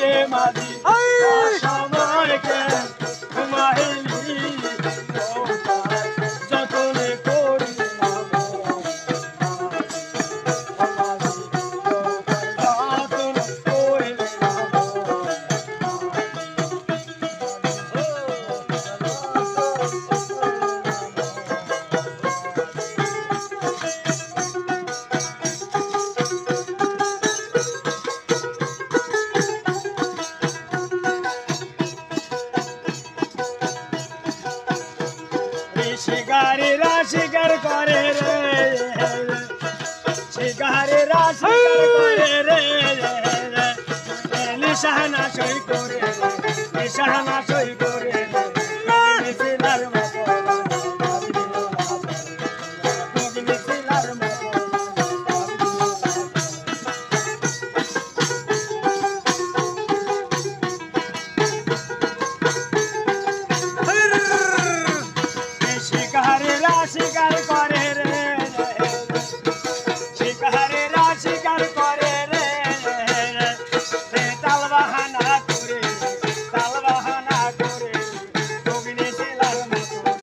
রে মাঝি সময়কে ঘুমাইলি যতনে করি শিকারীরা শিকার করে রে শিকারীরা শিকার করে রে নিশানা সই করে নিশানা